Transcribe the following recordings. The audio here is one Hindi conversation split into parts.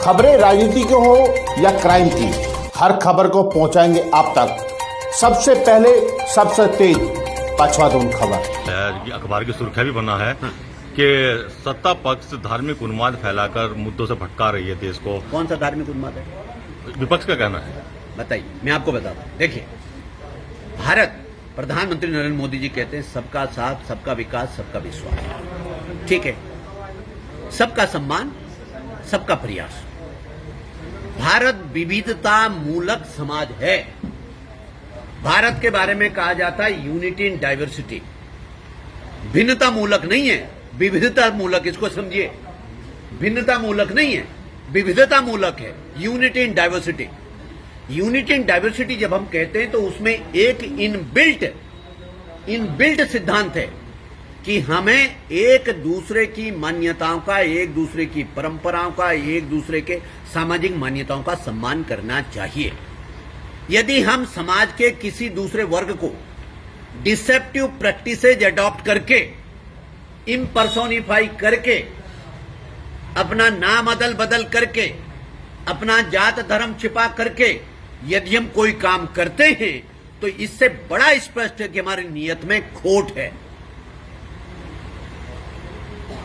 खबरें राजनीति की हो या क्राइम की, हर खबर को पहुंचाएंगे आप तक सबसे पहले, सबसे तेज पचवादून खबर। अखबार की सुर्खियां भी बना है कि सत्ता पक्ष धार्मिक उन्माद फैलाकर मुद्दों से भटका रही है देश को। कौन सा धार्मिक उन्माद है? विपक्ष का कहना है। बताइए, मैं आपको बताता हूं। देखिए, भारत प्रधानमंत्री नरेंद्र मोदी जी कहते हैं सबका साथ, सबका विकास, सबका विश्वास। ठीक है, सबका सम्मान, सबका प्रयास। भारत विविधता मूलक समाज है। भारत के बारे में कहा जाता है यूनिटी इन डाइवर्सिटी। भिन्नता मूलक नहीं है, विविधता मूलक। इसको समझिए, भिन्नता मूलक नहीं है, विविधता मूलक है। Unity in diversity. Unity in diversity जब हम कहते हैं तो उसमें एक इनबिल्ट सिद्धांत है कि हमें एक दूसरे की मान्यताओं का, एक दूसरे की परंपराओं का, एक दूसरे के सामाजिक मान्यताओं का सम्मान करना चाहिए। यदि हम समाज के किसी दूसरे वर्ग को डिसेप्टिव प्रैक्टिसेज अडॉप्ट करके, इम्पर्सोनिफाई करके, अपना नाम अदल बदल करके, अपना जात धर्म छिपा करके यदि हम कोई काम करते हैं तो इससे बड़ा स्पष्ट है कि हमारी नीयत में खोट है।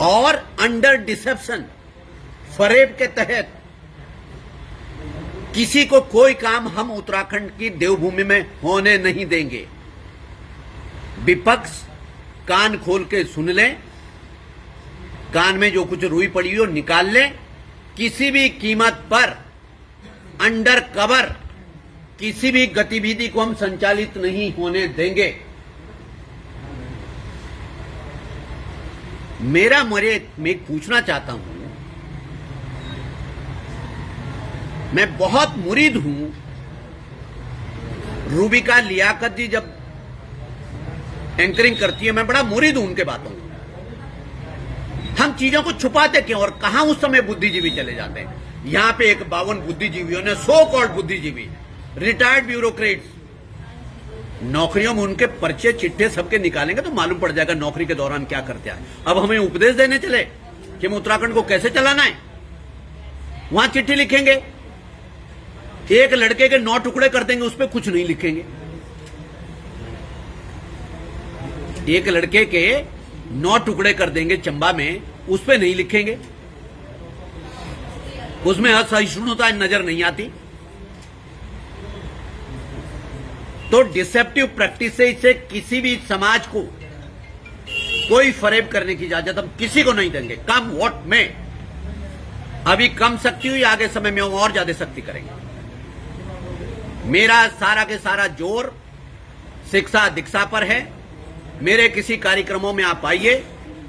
और अंडर डिसेप्शन, फरेब के तहत किसी को कोई काम हम उत्तराखंड की देवभूमि में होने नहीं देंगे। विपक्ष कान खोल के सुन ले, कान में जो कुछ रुई पड़ी हो निकाल ले। किसी भी कीमत पर अंडर कवर किसी भी गतिविधि को हम संचालित नहीं होने देंगे। मैं पूछना चाहता हूं, मैं बहुत मुरीद हूं। रूबिका लियाकत जी जब एंकरिंग करती है, मैं बड़ा मुरीद हूं उनके बातों का। हम चीजों को छुपाते क्यों और कहां उस समय बुद्धिजीवी चले जाते हैं। यहां पे एक 52 बुद्धिजीवियों ने, सो कॉल्ड बुद्धिजीवी, रिटायर्ड ब्यूरोक्रेट्स, नौकरियों में उनके पर्चे चिट्ठे सबके निकालेंगे तो मालूम पड़ जाएगा नौकरी के दौरान क्या करते हैं। अब हमें उपदेश देने चले कि हम उत्तराखंड को कैसे चलाना है। वहां चिट्ठी लिखेंगे, एक लड़के के 9 टुकड़े कर देंगे, उस पर कुछ नहीं लिखेंगे। एक लड़के के 9 टुकड़े कर देंगे चंबा में, उस पर नहीं लिखेंगे। उसमें असहिष्णुता नजर नहीं आती। तो डिसेप्टिव प्रैक्टिस से किसी भी समाज को कोई फरेब करने की इजाजत हम किसी को नहीं देंगे, कम वोट में। अभी कम शक्ति हुई, आगे समय में और ज्यादा शक्ति करेंगे। मेरा सारा के सारा जोर शिक्षा दीक्षा पर है। मेरे किसी कार्यक्रमों में आप आइए,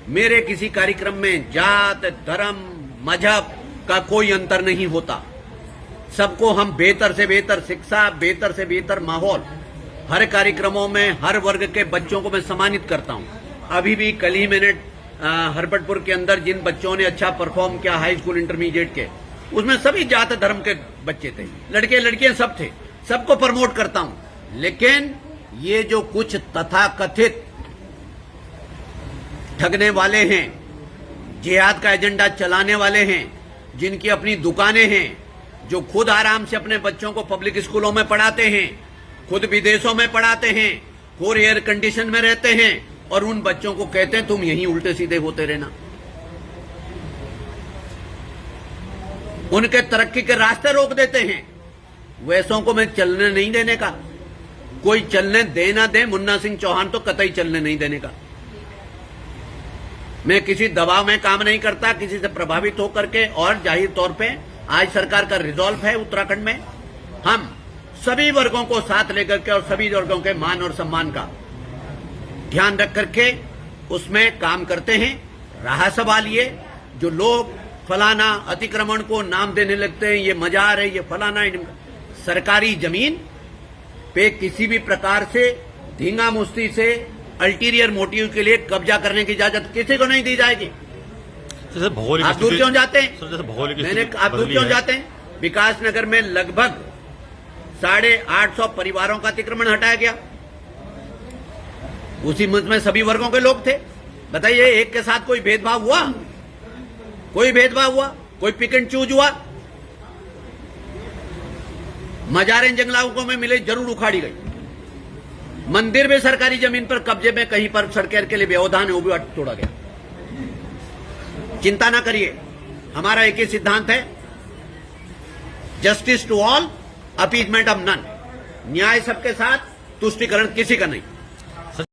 मेरे किसी कार्यक्रम में जात, धर्म, मजहब का कोई अंतर नहीं होता। सबको हम बेहतर से बेहतर शिक्षा, बेहतर से बेहतर माहौल, हर कार्यक्रमों में हर वर्ग के बच्चों को मैं सम्मानित करता हूं। अभी भी कल ही मैंने हरपटपुर के अंदर जिन बच्चों ने अच्छा परफॉर्म किया हाई स्कूल इंटरमीडिएट के, उसमें सभी जात धर्म के बच्चे थे, लड़के लड़कियां सब थे। सबको प्रमोट करता हूं। लेकिन ये जो कुछ तथाकथित ठगने वाले हैं, जिहाद का एजेंडा चलाने वाले हैं, जिनकी अपनी दुकानें हैं, जो खुद आराम से अपने बच्चों को पब्लिक स्कूलों में पढ़ाते हैं, खुद विदेशों में पढ़ाते हैं, खुद एयर कंडीशन में रहते हैं, और उन बच्चों को कहते हैं तुम यहीं उल्टे सीधे होते रहना। उनके तरक्की के रास्ते रोक देते हैं। वैसों को मैं चलने नहीं देने का। कोई चलने दे ना दे, मुन्ना सिंह चौहान तो कतई चलने नहीं देने का। मैं किसी दबाव में काम नहीं करता, किसी से प्रभावित होकर के। और जाहिर तौर पे आज सरकार का रिजॉल्व है उत्तराखंड में, हम सभी वर्गों को साथ लेकर के और सभी वर्गों के मान और सम्मान का ध्यान रख करके उसमें काम करते हैं। रहा सवाल ये, जो लोग फलाना अतिक्रमण को नाम देने लगते हैं, ये मजार है, ये फलाना, सरकारी जमीन पे किसी भी प्रकार से धींगा मुश्ती से अल्टीरियर मोटिव के लिए कब्जा करने की इजाजत किसी को नहीं दी जाएगी। आप दूर क्यों जाते हैं? आप दूर क्यों जाते हैं? विकास नगर में लगभग 850 परिवारों का अतिक्रमण हटाया गया। उसी मंच में सभी वर्गों के लोग थे। बताइए, एक के साथ कोई भेदभाव हुआ? कोई भेदभाव हुआ? कोई पिक एंड चूज हुआ? मजारें जंगलाओं में मिले जरूर उखाड़ी गई। मंदिर में सरकारी जमीन पर कब्जे में कहीं पर सड़क के लिए व्यवधान है, वो भी तोड़ा गया। चिंता ना करिए, हमारा एक ही सिद्धांत है, justice to all, appeasement of none. न्याय सबके साथ, तुष्टिकरण किसी का नहीं।